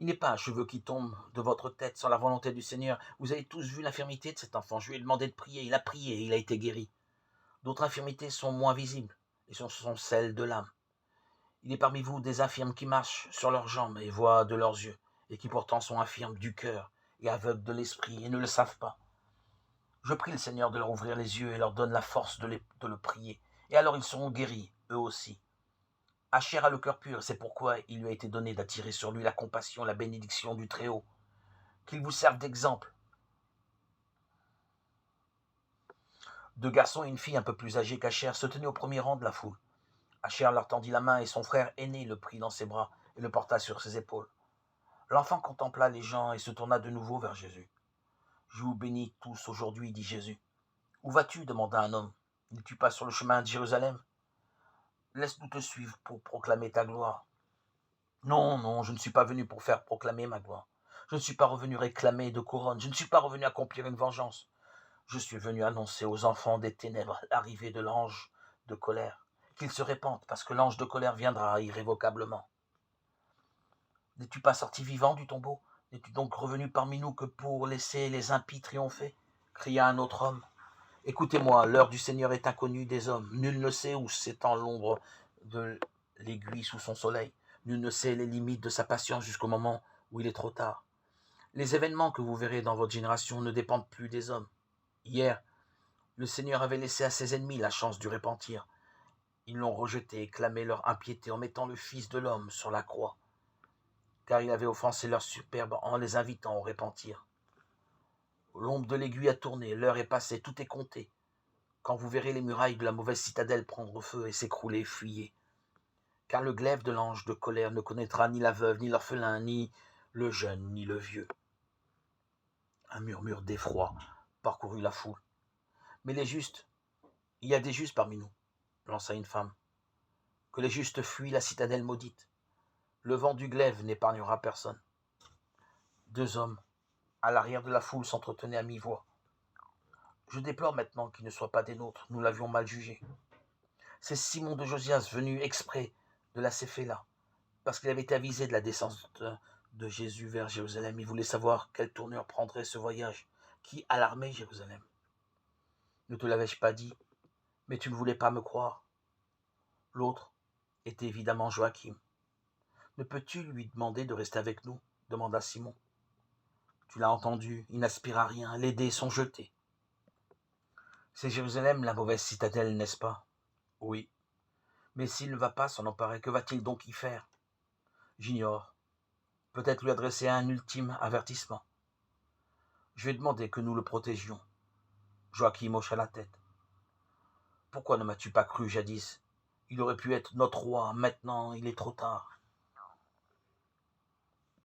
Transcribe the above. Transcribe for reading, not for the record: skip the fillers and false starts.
Il n'est pas un cheveu qui tombe de votre tête sans la volonté du Seigneur. Vous avez tous vu l'infirmité de cet enfant. Je lui ai demandé de prier. Il a prié et il a été guéri. D'autres infirmités sont moins visibles et ce sont celles de l'âme. Il est parmi vous des infirmes qui marchent sur leurs jambes et voient de leurs yeux, et qui pourtant sont infirmes du cœur et aveugles de l'esprit et ne le savent pas. Je prie le Seigneur de leur ouvrir les yeux et leur donne la force de le prier, et alors ils seront guéris, eux aussi. Asher a le cœur pur, c'est pourquoi il lui a été donné d'attirer sur lui la compassion, la bénédiction du Très-Haut. Qu'il vous serve d'exemple. Deux garçons et une fille un peu plus âgés qu'Asher se tenaient au premier rang de la foule. Asher leur tendit la main et son frère aîné le prit dans ses bras et le porta sur ses épaules. L'enfant contempla les gens et se tourna de nouveau vers Jésus. « Je vous bénis tous aujourd'hui, dit Jésus. Où vas-tu demanda un homme. N'es-tu pas sur le chemin de Jérusalem? Laisse-nous te suivre pour proclamer ta gloire. Non, non, je ne suis pas venu pour faire proclamer ma gloire. Je ne suis pas revenu réclamer de couronne. Je ne suis pas revenu accomplir une vengeance. Je suis venu annoncer aux enfants des ténèbres l'arrivée de l'ange de colère, qu'ils se répandent parce que l'ange de colère viendra irrévocablement. N'es-tu pas sorti vivant du tombeau? N'es-tu donc revenu parmi nous que pour laisser les impies triompher? Cria un autre homme. Écoutez-moi, l'heure du Seigneur est inconnue des hommes. Nul ne sait où s'étend l'ombre de l'aiguille sous son soleil. Nul ne sait les limites de sa patience jusqu'au moment où il est trop tard. Les événements que vous verrez dans votre génération ne dépendent plus des hommes. Hier, le Seigneur avait laissé à ses ennemis la chance du repentir. Ils l'ont rejeté et clamé leur impiété en mettant le Fils de l'homme sur la croix, car il avait offensé leur superbe en les invitant au repentir. L'ombre de l'aiguille a tourné, l'heure est passée, tout est compté. Quand vous verrez les murailles de la mauvaise citadelle prendre feu et s'écrouler, fuyez. Car le glaive de l'ange de colère ne connaîtra ni la veuve, ni l'orphelin, ni le jeune, ni le vieux. Un murmure d'effroi parcourut la foule. Mais les justes, il y a des justes parmi nous, lança une femme. Que les justes fuient la citadelle maudite. Le vent du glaive n'épargnera personne. Deux hommes, à l'arrière de la foule, s'entretenaient à mi-voix. Je déplore maintenant qu'il ne soit pas des nôtres, nous l'avions mal jugé. C'est Simon de Josias venu exprès de la Céphéla, parce qu'il avait été avisé de la descente de Jésus vers Jérusalem. Il voulait savoir quelle tournure prendrait ce voyage qui alarmait Jérusalem. Ne te l'avais-je pas dit, mais tu ne voulais pas me croire. L'autre était évidemment Joachim. Ne peux-tu lui demander de rester avec nous? Demanda Simon. Tu l'as entendu, il n'aspire à rien, les dés sont jetés. C'est Jérusalem la mauvaise citadelle, n'est-ce pas? Oui. Mais s'il ne va pas s'en emparer, que va-t-il donc y faire? J'ignore. Peut-être lui adresser un ultime avertissement. Je vais demander que nous le protégions. Joachim hocha la tête. Pourquoi ne m'as-tu pas cru jadis? Il aurait pu être notre roi, maintenant il est trop tard.